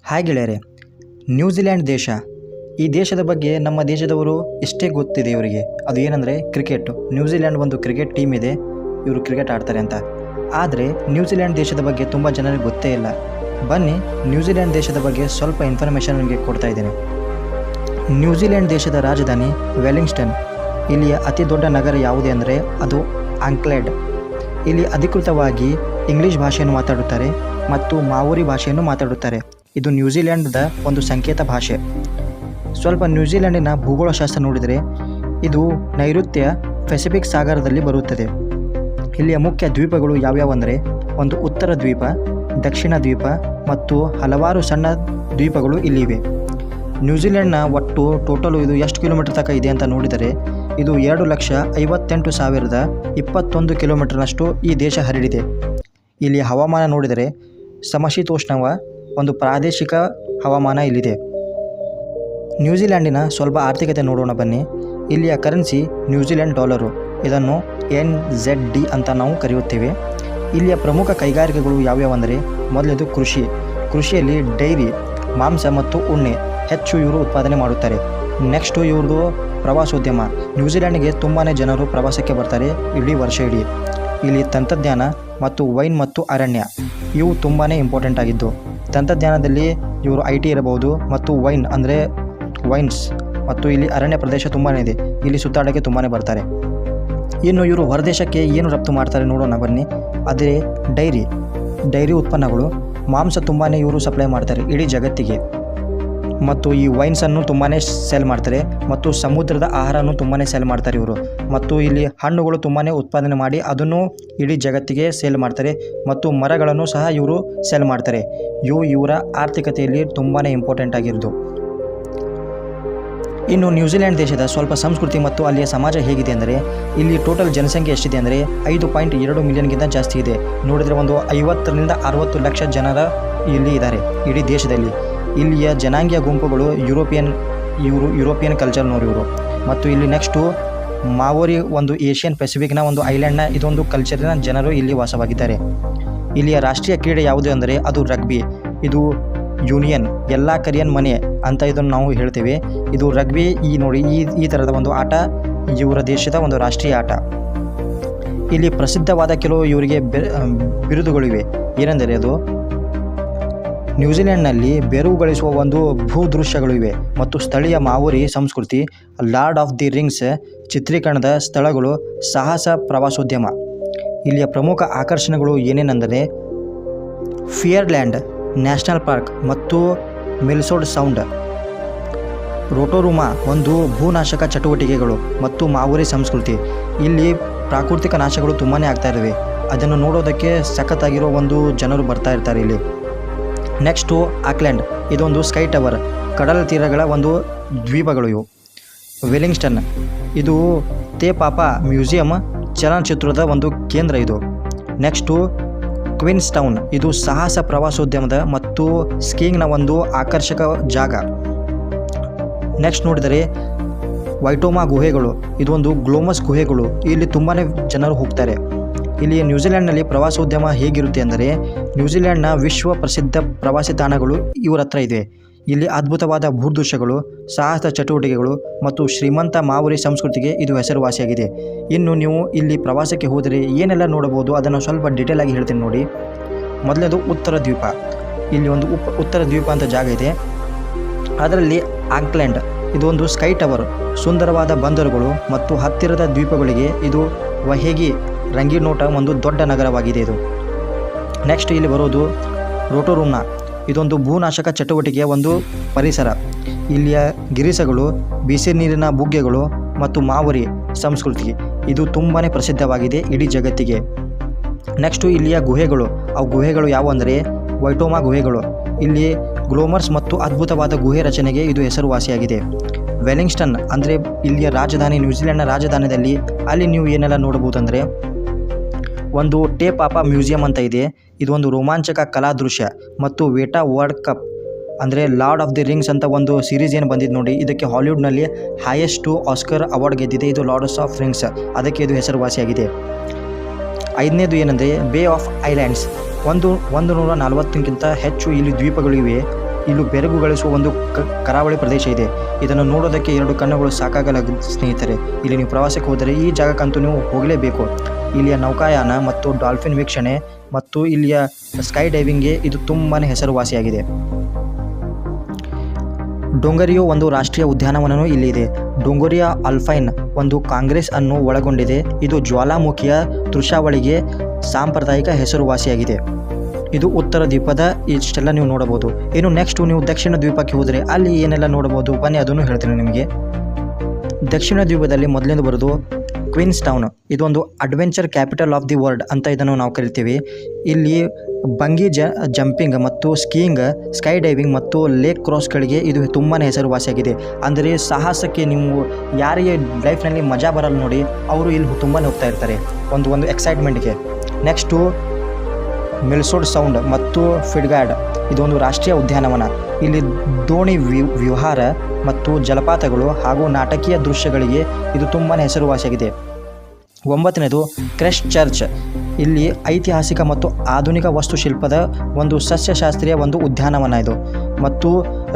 Hi ಗೆಳೆಯರೆ, New Zealand ದೇಶ. ಈ ದೇಶದ ಬಗ್ಗೆ ನಮ್ಮ ದೇಶದವರು ಎಷ್ಟೇ ಗೊತ್ತಿದೆ ಇವರಿಗೆ. ಅದು ಏನಂದರೆ ಕ್ರಿಕೆಟ್. ನ್ಯೂಜಿಲ್ಯಾಂಡ್ ಒಂದು ಕ್ರಿಕೆಟ್ ಟೀಮ್ ಇದೆ, ಇವರು ಕ್ರಿಕೆಟ್ ಆಡ್ತಾರೆ ಅಂತ. ಆದರೆ ನ್ಯೂಜಿಲ್ಯಾಂಡ್ ದೇಶದ ಬಗ್ಗೆ ತುಂಬ ಜನರಿಗೆ ಗೊತ್ತೇ ಇಲ್ಲ. ಬನ್ನಿ, ನ್ಯೂಜಿಲ್ಯಾಂಡ್ ದೇಶದ ಬಗ್ಗೆ ಸ್ವಲ್ಪ ಇನ್ಫಾರ್ಮೇಷನ್ ನಿಮಗೆ ಕೊಡ್ತಾ ಇದ್ದೇನೆ. ನ್ಯೂಜಿಲ್ಯಾಂಡ್ ದೇಶದ ರಾಜಧಾನಿ ವೆಲ್ಲಿಂಗ್ಸ್ಟನ್. ಇಲ್ಲಿಯ ಅತಿ ದೊಡ್ಡ ನಗರ ಯಾವುದೇ ಅಂದರೆ ಅದು ಆಕ್ಲೆಂಡ್. ಇಲ್ಲಿ ಅಧಿಕೃತವಾಗಿ ಇಂಗ್ಲೀಷ್ ಭಾಷೆಯನ್ನು ಮಾತಾಡುತ್ತಾರೆ ಮತ್ತು ಮಾವೋರಿ ಭಾಷೆಯನ್ನು ಮಾತಾಡುತ್ತಾರೆ. ಇದು ನ್ಯೂಜಿಲ್ಯಾಂಡ್ದ ಒಂದು ಸಂಕೇತ ಭಾಷೆ. ಸ್ವಲ್ಪ ನ್ಯೂಜಿಲ್ಯಾಂಡಿನ ಭೂಗೋಳಶಾಸ್ತ್ರ ನೋಡಿದರೆ ಇದು ನೈಋತ್ಯ ಪೆಸಿಫಿಕ್ ಸಾಗರದಲ್ಲಿ ಬರುತ್ತದೆ. ಇಲ್ಲಿಯ ಮುಖ್ಯ ದ್ವೀಪಗಳು ಯಾವ್ಯಾವ ಅಂದರೆ ಒಂದು ಉತ್ತರ ದ್ವೀಪ, ದಕ್ಷಿಣ ದ್ವೀಪ ಮತ್ತು ಹಲವಾರು ಸಣ್ಣ ದ್ವೀಪಗಳು ಇಲ್ಲಿವೆ. ನ್ಯೂಜಿಲ್ಯಾಂಡ್ನ ಒಟ್ಟು ಟೋಟಲು ಇದು ಎಷ್ಟು ಕಿಲೋಮೀಟರ್ ತನಕ ಇದೆ ಅಂತ ನೋಡಿದರೆ ಇದು 2,58,021 ಕಿಲೋಮೀಟರ್ನಷ್ಟು ಈ ದೇಶ ಹರಡಿದೆ. ಇಲ್ಲಿಯ ಹವಾಮಾನ ನೋಡಿದರೆ ಸಮಶೀತೋಷ್ಣವ ಒಂದು ಪ್ರಾದೇಶಿಕ ಹವಾಮಾನ ಇಲ್ಲಿದೆ. ನ್ಯೂಜಿಲ್ಯಾಂಡಿನ ಸ್ವಲ್ಪ ಆರ್ಥಿಕತೆ ನೋಡೋಣ ಬನ್ನಿ. ಇಲ್ಲಿಯ ಕರೆನ್ಸಿ ನ್ಯೂಜಿಲ್ಯಾಂಡ್ ಡಾಲರು. ಇದನ್ನು NZD ಅಂತ ನಾವು ಕರೆಯುತ್ತೇವೆ. ಇಲ್ಲಿಯ ಪ್ರಮುಖ ಕೈಗಾರಿಕೆಗಳು ಯಾವ್ಯಾವಂದರೆ ಮೊದಲನೇದು ಕೃಷಿಯಲ್ಲಿ ಡೈರಿ, ಮಾಂಸ ಮತ್ತು ಉಣ್ಣೆ ಹೆಚ್ಚು ಇವರು ಉತ್ಪಾದನೆ ಮಾಡುತ್ತಾರೆ. ನೆಕ್ಸ್ಟು ಇವ್ರದ್ದು ಪ್ರವಾಸೋದ್ಯಮ. ನ್ಯೂಜಿಲ್ಯಾಂಡ್ಗೆ ತುಂಬಾ ಜನರು ಪ್ರವಾಸಕ್ಕೆ ಬರ್ತಾರೆ ಇಡೀ ವರ್ಷ ಇಡೀ. ಇಲ್ಲಿ ತಂತ್ರಜ್ಞಾನ ಮತ್ತು ವೈನ್ ಮತ್ತು ಅರಣ್ಯ ಇವು ತುಂಬಾ ಇಂಪಾರ್ಟೆಂಟ್ ಆಗಿದ್ದು. ತಂತ್ರಜ್ಞಾನದಲ್ಲಿ ಇವರು IT ಇರಬಹುದು ಮತ್ತು ವೈನ್ ಅಂದರೆ ವೈನ್ಸ್ ಮತ್ತು ಇಲ್ಲಿ ಅರಣ್ಯ ಪ್ರದೇಶ ತುಂಬಾ ಇದೆ. ಇಲ್ಲಿ ಸುತ್ತಾಡೋಕ್ಕೆ ತುಂಬಾ ಬರ್ತಾರೆ. ಇನ್ನು ಇವರು ಹೊರದೇಶಕ್ಕೆ ಏನು ರಫ್ತು ಮಾಡ್ತಾರೆ ನೋಡೋಣ ಬನ್ನಿ. ಅದೇ ಡೈರಿ ಉತ್ಪನ್ನಗಳು, ಮಾಂಸ ತುಂಬಾ ಇವರು ಸಪ್ಲೈ ಮಾಡ್ತಾರೆ ಇಡೀ ಜಗತ್ತಿಗೆ. ಮತ್ತು ಈ ವೈನ್ಸನ್ನು ತುಂಬಾ ಸೇಲ್ ಮಾಡ್ತಾರೆ ಮತ್ತು ಸಮುದ್ರದ ಆಹಾರವನ್ನು ತುಂಬಾ ಸೇಲ್ ಮಾಡ್ತಾರೆ ಇವರು. ಮತ್ತು ಇಲ್ಲಿ ಹಣ್ಣುಗಳು ತುಂಬಾ ಉತ್ಪಾದನೆ ಮಾಡಿ ಅದನ್ನು ಇಡೀ ಜಗತ್ತಿಗೆ ಸೇಲ್ ಮಾಡ್ತಾರೆ ಮತ್ತು ಮರಗಳನ್ನು ಸಹ ಇವರು ಸೇಲ್ ಮಾಡ್ತಾರೆ. ಇವರ ಆರ್ಥಿಕತೆಯಲ್ಲಿ ತುಂಬಾ ಇಂಪಾರ್ಟೆಂಟ್ ಆಗಿರೋದು. ಇನ್ನು ನ್ಯೂಜಿಲ್ಯಾಂಡ್ ದೇಶದ ಸ್ವಲ್ಪ ಸಂಸ್ಕೃತಿ ಮತ್ತು ಅಲ್ಲಿಯ ಸಮಾಜ ಹೇಗಿದೆ ಅಂದರೆ ಇಲ್ಲಿ ಟೋಟಲ್ ಜನಸಂಖ್ಯೆ ಎಷ್ಟಿದೆ ಅಂದರೆ 5.2 ಮಿಲಿಯನ್ಗಿಂತ ಜಾಸ್ತಿ ಇದೆ. ನೋಡಿದರೆ ಒಂದು 50 ರಿಂದ 60 ಲಕ್ಷ ಜನರ ಇಲ್ಲಿ ಇದ್ದಾರೆ ಇಡೀ ದೇಶದಲ್ಲಿ. ಇಲ್ಲಿಯ ಜನಾಂಗೀಯ ಗುಂಪುಗಳು ಯುರೋಪಿಯನ್ ಕಲ್ಚರ್ನವರು ಇವರು. ಮತ್ತು ಇಲ್ಲಿ ನೆಕ್ಸ್ಟು ಮಾವೋರಿ ಒಂದು ಏಷ್ಯನ್ ಪೆಸಿಫಿಕ್ನ ಒಂದು ಐಲ್ಯಾಂಡ್ನ ಇದೊಂದು ಕಲ್ಚರಿನ ಜನರು ಇಲ್ಲಿ ವಾಸವಾಗಿದ್ದಾರೆ. ಇಲ್ಲಿಯ ರಾಷ್ಟ್ರೀಯ ಕ್ರೀಡೆ ಯಾವುದು ಅಂದರೆ ಅದು ರಗ್ಬಿ. ಇದು ಯೂನಿಯನ್ ಎಲ್ಲ ಕರಿಯನ್ ಮನೆ ಅಂತ ಇದನ್ನು ನಾವು ಹೇಳ್ತೇವೆ. ಇದು ರಗ್ಬಿ ನೋಡಿ ಈ ಥರದ ಒಂದು ಆಟ ಇವರ ದೇಶದ ಒಂದು ರಾಷ್ಟ್ರೀಯ ಆಟ. ಇಲ್ಲಿ ಪ್ರಸಿದ್ಧವಾದ ಕೆಲವು ಇವರಿಗೆ ಬಿರುದುಗಳಿವೆ. ಏನೆಂದರೆ ಅದು ನ್ಯೂಜಿಲ್ಯಾಂಡ್ನಲ್ಲಿ ಬೆರಗುಗಳಿಸುವ ಒಂದು ಭೂದೃಶ್ಯಗಳು ಇವೆ ಮತ್ತು ಸ್ಥಳೀಯ ಮಾವೋರಿ ಸಂಸ್ಕೃತಿ, ಲಾರ್ಡ್ ಆಫ್ ದಿ ರಿಂಗ್ಸ್ ಚಿತ್ರೀಕರಣದ ಸ್ಥಳಗಳು, ಸಾಹಸ ಪ್ರವಾಸೋದ್ಯಮ. ಇಲ್ಲಿಯ ಪ್ರಮುಖ ಆಕರ್ಷಣೆಗಳು ಏನೇನೆಂದರೆ ಫಿಯರ್ಲ್ಯಾಂಡ್ ನ್ಯಾಷನಲ್ ಪಾರ್ಕ್ ಮತ್ತು ಮಿಲ್ಸೋಡ್ ಸೌಂಡ್. ರೋಟೋರುಮಾ ಒಂದು ಭೂನಾಶಕ ಚಟುವಟಿಕೆಗಳು ಮತ್ತು ಮಾವೋರಿ ಸಂಸ್ಕೃತಿ. ಇಲ್ಲಿ ಪ್ರಾಕೃತಿಕ ನಾಶಗಳು ತುಂಬಾ ಆಗ್ತಾ ಇವೆ. ಅದನ್ನು ನೋಡೋದಕ್ಕೆ ಸಖತ್ತಾಗಿರೋ ಒಂದು ಜನರು ಬರ್ತಾ ಇರ್ತಾರೆ ಇಲ್ಲಿ. ನೆಕ್ಸ್ಟು ಆಕ್ಲೆಂಡ್, ಇದೊಂದು ಸ್ಕೈ ಟವರ್, ಕಡಲ ತೀರಗಳ ಒಂದು ದ್ವೀಪಗಳು ಇವು. ವೆಲ್ಲಿಂಗ್ಸ್ಟನ್, ಇದು ಪಾಪಾ ಮ್ಯೂಸಿಯಂ ಚಲನಚಿತ್ರದ ಒಂದು ಕೇಂದ್ರ ಇದು. ನೆಕ್ಸ್ಟು ಕ್ವೀನ್ಸ್ ಟೌನ್, ಇದು ಸಾಹಸ ಪ್ರವಾಸೋದ್ಯಮದ ಮತ್ತು ಸ್ಕೀಯಿಂಗ್ನ ಒಂದು ಆಕರ್ಷಕ ಜಾಗ. ನೆಕ್ಸ್ಟ್ ನೋಡಿದರೆ ವೈಟೋಮಾ ಗುಹೆಗಳು, ಇದೊಂದು ಗ್ಲೋಮಸ್ ಗುಹೆಗಳು. ಇಲ್ಲಿ ತುಂಬಾ ಜನರು ಹೋಗ್ತಾರೆ. ಇಲ್ಲಿ ನ್ಯೂಜಿಲ್ಯಾಂಡ್ನಲ್ಲಿ ಪ್ರವಾಸೋದ್ಯಮ ಹೇಗಿರುತ್ತೆ ಅಂದರೆ ನ್ಯೂಜಿಲ್ಯಾಂಡ್ನ ವಿಶ್ವ ಪ್ರಸಿದ್ಧ ಪ್ರವಾಸಿ ತಾಣಗಳು ಇವರ ಹತ್ರ ಇದೆ. ಇಲ್ಲಿ ಅದ್ಭುತವಾದ ಭೂದೃಶ್ಯಗಳು, ಸಾಹಸ ಚಟುವಟಿಕೆಗಳು ಮತ್ತು ಶ್ರೀಮಂತ ಮಾವೋರಿ ಸಂಸ್ಕೃತಿಗೆ ಇದು ಹೆಸರುವಾಸಿಯಾಗಿದೆ. ಇನ್ನು ನೀವು ಇಲ್ಲಿ ಪ್ರವಾಸಕ್ಕೆ ಹೋದರೆ ಏನೆಲ್ಲ ನೋಡಬಹುದು ಅದನ್ನು ಸ್ವಲ್ಪ ಡೀಟೇಲ್ ಆಗಿ ಹೇಳ್ತೀನಿ ನೋಡಿ. ಮೊದಲನೇದು ಉತ್ತರ ದ್ವೀಪ. ಇಲ್ಲಿ ಒಂದು ಉತ್ತರ ದ್ವೀಪ ಅಂತ ಜಾಗ ಇದೆ. ಅದರಲ್ಲಿ ಆಕ್ಲೆಂಡ್, ಇದೊಂದು ಸ್ಕೈ ಟವರ್, ಸುಂದರವಾದ ಬಂದರುಗಳು ಮತ್ತು ಹತ್ತಿರದ ದ್ವೀಪಗಳಿಗೆ ಇದು ವಹೇಗಿ ರಂಗಿನೋಟ ಒಂದು ದೊಡ್ಡ ನಗರವಾಗಿದೆ ಇದು. ನೆಕ್ಸ್ಟ್ ಇಲ್ಲಿ ಬರೋದು ರೋಟೋರುಮ್ನಾ, ಇದೊಂದು ಭೂನಾಶಕ ಚಟುವಟಿಕೆಯ ಒಂದು ಪರಿಸರ. ಇಲ್ಲಿಯ ಗಿರಿಸಗಳು, ಬಿಸಿ ನೀರಿನ ಬುಗ್ಗೆಗಳು ಮತ್ತು ಮಾವೋರಿ ಸಂಸ್ಕೃತಿ ಇದು ತುಂಬಾ ಪ್ರಸಿದ್ಧವಾಗಿದೆ ಇಡೀ ಜಗತ್ತಿಗೆ. ನೆಕ್ಸ್ಟು ಇಲ್ಲಿಯ ಗುಹೆಗಳು. ಅವು ಗುಹೆಗಳು ಯಾವುವು ಅಂದರೆ ವೈಟೋಮಾ ಗುಹೆಗಳು. ಇಲ್ಲಿ ಗ್ಲೋಮರ್ಸ್ ಮತ್ತು ಅದ್ಭುತವಾದ ಗುಹೆ ರಚನೆಗೆ ಇದು ಹೆಸರುವಾಸಿಯಾಗಿದೆ. ವೆಲ್ಲಿಂಗ್ಸ್ಟನ್ ಅಂದರೆ ಇಲ್ಲಿಯ ರಾಜಧಾನಿ, ನ್ಯೂಜಿಲ್ಯಾಂಡ್ನ ರಾಜಧಾನಿಯಲ್ಲಿ. ಅಲ್ಲಿ ನೀವು ಏನೆಲ್ಲ ನೋಡಬಹುದಂದರೆ ಒಂದು ಪಾಪಾ ಮ್ಯೂಸಿಯಂ ಅಂತ ಇದೆ. ಇದು ಒಂದು ರೋಮಾಂಚಕ ಕಲಾ ದೃಶ್ಯ. ಮತ್ತು ವೇಟಾ ವರ್ಲ್ಡ್ ಕಪ್ ಅಂದರೆ ಲಾರ್ಡ್ ಆಫ್ ದಿ ರಿಂಗ್ಸ್ ಅಂತ ಒಂದು ಸೀರೀಸ್ ಏನು ಬಂದಿದ್ದು ನೋಡಿ, ಇದಕ್ಕೆ ಹಾಲಿವುಡ್ನಲ್ಲಿ ಹೈಯೆಸ್ಟು ಆಸ್ಕರ್ ಅವಾರ್ಡ್ ಗೆದ್ದಿದೆ. ಇದು ಲಾರ್ಡ್ಸ್ ಆಫ್ ರಿಂಗ್ಸ್, ಅದಕ್ಕೆ ಇದು ಹೆಸರುವಾಸಿಯಾಗಿದೆ. 5ನೇದು ಏನಂದರೆ ಬೇ ಆಫ್ ಐಲ್ಯಾಂಡ್ಸ್. 140ಕ್ಕಿಂತ ಹೆಚ್ಚು ಇಲ್ಲಿ ದ್ವೀಪಗಳಿವೆ. ಇಲ್ಲೂ ಬೆರಗು ಗಳಿಸುವ ಒಂದು ಕರಾವಳಿ ಪ್ರದೇಶ ಇದೆ. ಇದನ್ನು ನೋಡೋದಕ್ಕೆ 2 ಕಣ್ಣುಗಳು ಸಾಕಾಗಲ್ಲ ಸ್ನೇಹಿತರೆ. ಇಲ್ಲಿ ನೀವು ಪ್ರವಾಸಕ್ಕೆ ಹೋದರೆ ಈ ಜಾಗಕ್ಕಂತೂ ನೀವು ಹೋಗಲೇಬೇಕು. ಇಲ್ಲಿಯ ನೌಕಾಯಾನ ಮತ್ತು ಡಾಲ್ಫಿನ್ ವೀಕ್ಷಣೆ ಮತ್ತು ಇಲ್ಲಿಯ ಸ್ಕೈ ಡೈವಿಂಗ್ಗೆ ಇದು ತುಂಬಾ ಹೆಸರುವಾಸಿಯಾಗಿದೆ. ಡೊಂಗರಿಯೋ ಒಂದು ರಾಷ್ಟ್ರೀಯ ಉದ್ಯಾನವನವೂ ಇಲ್ಲಿದೆ. ಡೊಂಗರಿಯಾ ಅಲ್ಪೈನ್ ಒಂದು ಕಾಂಗ್ರೆಸ್ ಅನ್ನು ಒಳಗೊಂಡಿದೆ. ಇದು ಜ್ವಾಲಾಮುಖಿಯ ದೃಶ್ಯಾವಳಿಗೆ ಸಾಂಪ್ರದಾಯಿಕ ಹೆಸರುವಾಸಿಯಾಗಿದೆ. ಇದು ಉತ್ತರ ದ್ವೀಪದ ಇಷ್ಟೆಲ್ಲ ನೀವು ನೋಡಬಹುದು. ಇನ್ನು ನೆಕ್ಸ್ಟು ನೀವು ದಕ್ಷಿಣ ದ್ವೀಪಕ್ಕೆ ಹೋದರೆ ಅಲ್ಲಿ ಏನೆಲ್ಲ ನೋಡಬಹುದು ಬನ್ನಿ ಅದನ್ನು ಹೇಳ್ತೀನಿ ನಿಮಗೆ. ದಕ್ಷಿಣ ದ್ವೀಪದಲ್ಲಿ ಮೊದಲಿಂದ ಬರೋದು ಕ್ವೀನ್ಸ್ ಟೌನ್. ಇದೊಂದು adventure capital of the world ಅಂತ ಇದನ್ನು ನಾವು ಕರಿತೀವಿ. ಇಲ್ಲಿ ಬಂಗಿ ಜಂಪಿಂಗ್ ಮತ್ತು ಸ್ಕೀಯಿಂಗ್, ಸ್ಕೈ ಡೈವಿಂಗ್ ಮತ್ತು ಲೇಕ್ ಕ್ರಾಸ್ಗಳಿಗೆ ಇದು ತುಂಬಾ ಹೆಸರುವಾಸಿಯಾಗಿದೆ. ಅಂದರೆ ಸಾಹಸಕ್ಕೆ ನೀವು ಯಾರಿಗೆ ಲೈಫ್ನಲ್ಲಿ ಮಜಾ ಬರಲ್ಲ ನೋಡಿ ಅವರು ಇಲ್ಲಿ ತುಂಬಾ ಹೋಗ್ತಾ ಇರ್ತಾರೆ ಒಂದು ಎಕ್ಸೈಟ್ಮೆಂಟ್ಗೆ. ನೆಕ್ಸ್ಟು ಮಿಲ್ಸೋಡ್ ಸೌಂಡ್ ಮತ್ತು ಫಿಡ್ಗಾಡ್ ಇದೊಂದು ರಾಷ್ಟ್ರೀಯ ಉದ್ಯಾನವನ. ಇಲ್ಲಿ ದೋಣಿ ವಿಹಾರ ಮತ್ತು ಜಲಪಾತಗಳು ಹಾಗೂ ನಾಟಕೀಯ ದೃಶ್ಯಗಳಿಗೆ ಇದು ತುಂಬಾ ಹೆಸರುವಾಸಿಯಾಗಿದೆ. 9ನೇದು ಕ್ರೈಸ್ಟ್ ಚರ್ಚ್. ಇಲ್ಲಿ ಐತಿಹಾಸಿಕ ಮತ್ತು ಆಧುನಿಕ ವಾಸ್ತುಶಿಲ್ಪದ ಒಂದು ಸಸ್ಯಶಾಸ್ತ್ರೀಯ ಒಂದು ಉದ್ಯಾನವನ ಇದು ಮತ್ತು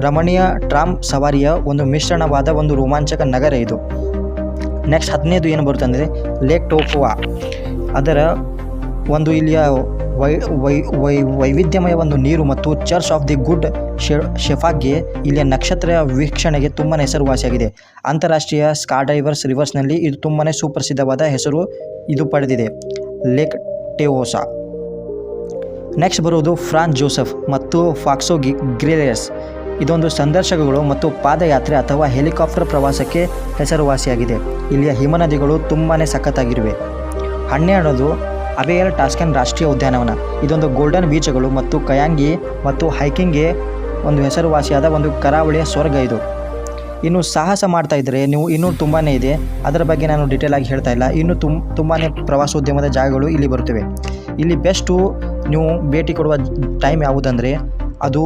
ರಮಣೀಯ ಟ್ರಾಮ್ ಸವಾರಿಯ ಒಂದು ಮಿಶ್ರಣವಾದ ಒಂದು ರೋಮಾಂಚಕ ನಗರ ಇದು. ನೆಕ್ಸ್ಟ್ 10ನೇದು ಏನು ಬರುತ್ತೆ ಅಂದರೆ ಲೇಕ್ ಟೋಫುವಾ. ಅದರ ಒಂದು ಇಲ್ಲಿಯ ವೈವಿಧ್ಯಮಯ ಒಂದು ನೀರು ಮತ್ತು ಚರ್ಚ್ ಆಫ್ ದಿ ಗುಡ್ ಶೆಫಾಗ್ಗೆ ಇಲ್ಲಿಯ ನಕ್ಷತ್ರ ವೀಕ್ಷಣೆಗೆ ತುಂಬಾ ಹೆಸರುವಾಸಿಯಾಗಿದೆ. ಅಂತಾರಾಷ್ಟ್ರೀಯ ಸ್ಕಾಡೈವರ್ಸ್ ರಿವರ್ಸ್ನಲ್ಲಿ ಇದು ತುಂಬಾ ಸುಪ್ರಸಿದ್ಧವಾದ ಹೆಸರು ಇದು ಪಡೆದಿದೆ, ಲೇಕ್ ಟೆವೋಸಾ. ನೆಕ್ಸ್ಟ್ ಬರುವುದು ಫ್ರಾನ್ಸ್ ಜೋಸೆಫ್ ಮತ್ತು ಫಾಕ್ಸೋ ಗ್ರಿಲೇರ್ಸ್. ಇದೊಂದು ಸಂದರ್ಶಕಗಳು ಮತ್ತು ಪಾದಯಾತ್ರೆ ಅಥವಾ ಹೆಲಿಕಾಪ್ಟರ್ ಪ್ರವಾಸಕ್ಕೆ ಹೆಸರುವಾಸಿಯಾಗಿದೆ. ಇಲ್ಲಿಯ ಹಿಮನದಿಗಳು ತುಂಬಾ ಸಖತ್ತಾಗಿರುವೆ. 12ನೇದು ಅಬೇಯರ್ ಟಾಸ್ಕನ್ ರಾಷ್ಟ್ರೀಯ ಉದ್ಯಾನವನ. ಇದೊಂದು ಗೋಲ್ಡನ್ ಬೀಚ್ಗಳು ಮತ್ತು ಕಯಾಂಗಿ ಮತ್ತು ಹೈಕಿಂಗ್ಗೆ ಒಂದು ಹೆಸರುವಾಸಿಯಾದ ಒಂದು ಕರಾವಳಿಯ ಸ್ವರ್ಗ ಇದು. ಇನ್ನು ಸಾಹಸ ಮಾಡ್ತಾ ಇದ್ದರೆ ನೀವು ಇನ್ನೂ ತುಂಬಾ ಇದೆ, ಅದರ ಬಗ್ಗೆ ನಾನು ಡೀಟೇಲ್ ಆಗಿ ಹೇಳ್ತಾ ಇಲ್ಲ. ಇನ್ನೂ ತುಂಬಾ ಪ್ರವಾಸೋದ್ಯಮದ ಜಾಗಗಳು ಇಲ್ಲಿ ಬರುತ್ತವೆ. ಇಲ್ಲಿ ಬೆಸ್ಟು ನೀವು ಭೇಟಿ ಕೊಡುವ ಟೈಮ್ ಯಾವುದಂದರೆ ಅದು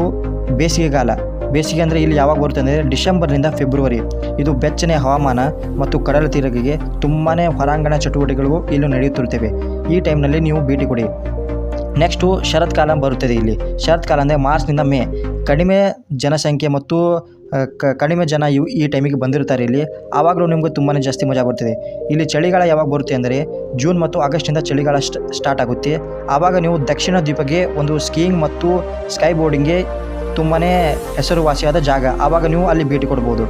ಬೇಸಿಗೆಗಾಲ. ಬೇಸಿಗೆ ಅಂದರೆ ಇಲ್ಲಿ ಯಾವಾಗ ಬರುತ್ತೆ ಅಂದರೆ ಡಿಸೆಂಬರ್ನಿಂದ ಫೆಬ್ರವರಿ. ಇದು ಬೆಚ್ಚನೆ ಹವಾಮಾನ ಮತ್ತು ಕಡಲ ತೀರಗಳಿಗೆ ತುಂಬಾ ಹೊರಾಂಗಣ ಚಟುವಟಿಕೆಗಳು ಇಲ್ಲಿ ನಡೆಯುತ್ತಿರುತ್ತವೆ. ಈ ಟೈಮ್ನಲ್ಲಿ ನೀವು ಭೇಟಿ ಕೊಡಿ. ನೆಕ್ಸ್ಟು ಶರತ್ಕಾಲ ಬರುತ್ತದೆ. ಇಲ್ಲಿ ಶರತ್ಕಾಲ ಅಂದರೆ ಮಾರ್ಚ್ನಿಂದ ಮೇ. ಕಡಿಮೆ ಜನಸಂಖ್ಯೆ ಮತ್ತು ಕಡಿಮೆ ಜನ ಈ ಟೈಮಿಗೆ ಬಂದಿರ್ತಾರೆ ಇಲ್ಲಿ. ಆವಾಗಲೂ ನಿಮಗೆ ತುಂಬಾ ಜಾಸ್ತಿ ಮಜಾ ಬರ್ತದೆ. ಇಲ್ಲಿ ಚಳಿಗಾಲ ಯಾವಾಗ ಬರುತ್ತೆ ಅಂದರೆ ಜೂನ್ ಮತ್ತು ಆಗಸ್ಟಿಂದ ಚಳಿಗಾಲ ಸ್ಟಾರ್ಟ್ ಆಗುತ್ತೆ. ಆವಾಗ ನೀವು ದಕ್ಷಿಣ ದ್ವೀಪಕ್ಕೆ ಒಂದು ಸ್ಕೀಯಿಂಗ್ ಮತ್ತು ಸ್ಕೈ ಬೋರ್ಡಿಂಗ್ಗೆ ತುಂಬಾ ಹೆಸರುವಾಸಿಯಾದ ಜಾಗ. ಆವಾಗ ನೀವು ಅಲ್ಲಿ ಭೇಟಿ ಕೊಡ್ಬೋದು.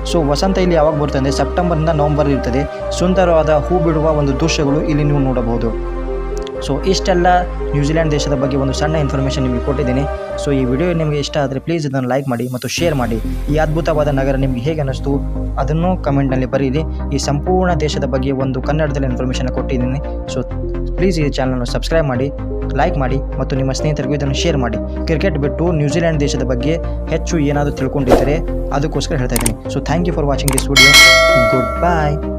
ಸೊ ವಸಂತ ಇಲ್ಲಿ ಯಾವಾಗ ಬರುತ್ತೆ ಅಂದರೆ ಸೆಪ್ಟೆಂಬರ್ನಿಂದ ನವಂಬರ್ ಇರ್ತದೆ. ಸುಂದರವಾದ ಹೂ ಬಿಡುವ ಒಂದು ದೃಶ್ಯಗಳು ಇಲ್ಲಿ ನೀವು ನೋಡಬಹುದು. ಸೊ ಇಷ್ಟೆಲ್ಲ ನ್ಯೂಜಿಲೆಂಡ್ ದೇಶದ ಬಗ್ಗೆ ಒಂದು ಸಣ್ಣ ಇನ್ಫಾರ್ಮೇಷನ್ ನಿಮಗೆ ಕೊಟ್ಟಿದ್ದೀನಿ. ಸೊ ಈ ವಿಡಿಯೋ ನಿಮಗೆ ಇಷ್ಟ ಆದರೆ ಪ್ಲೀಸ್ ಇದನ್ನು ಲೈಕ್ ಮಾಡಿ ಮತ್ತು ಶೇರ್ ಮಾಡಿ. ಈ ಅದ್ಭುತವಾದ ನಗರ ನಿಮಗೆ ಹೇಗೆ ಅನ್ನಿಸ್ತು ಅದನ್ನು ಕಮೆಂಟ್ನಲ್ಲಿ ಬರೀರಿ. ಈ ಸಂಪೂರ್ಣ ದೇಶದ ಬಗ್ಗೆ ಒಂದು ಕನ್ನಡದಲ್ಲಿ ಇನ್ಫಾರ್ಮೇಷನ್ ಕೊಟ್ಟಿದ್ದೀನಿ. ಸೊ ಪ್ಲೀಸ್ ಈ ಚಾನಲ್ನ ಸಬ್ಸ್ಕ್ರೈಬ್ ಮಾಡಿ, ಲೈಕ್ ಮಾಡಿ ಮತ್ತು ನಿಮ್ಮ ಸ್ನೇಹಿತರಿಗೂ ಇದನ್ನು ಶೇರ್ ಮಾಡಿ. ಕ್ರಿಕೆಟ್ ಬಿಟ್ಟು ನ್ಯೂಜಿಲೆಂಡ್ ದೇಶದ ಬಗ್ಗೆ ಹೆಚ್ಚು ಏನಾದರೂ ತಿಳ್ಕೊಂಡಿದ್ದರೆ ಅದಕ್ಕೋಸ್ಕರ ಹೇಳ್ತಾ ಇದ್ದೀನಿ. So thank you for watching this video. Good bye.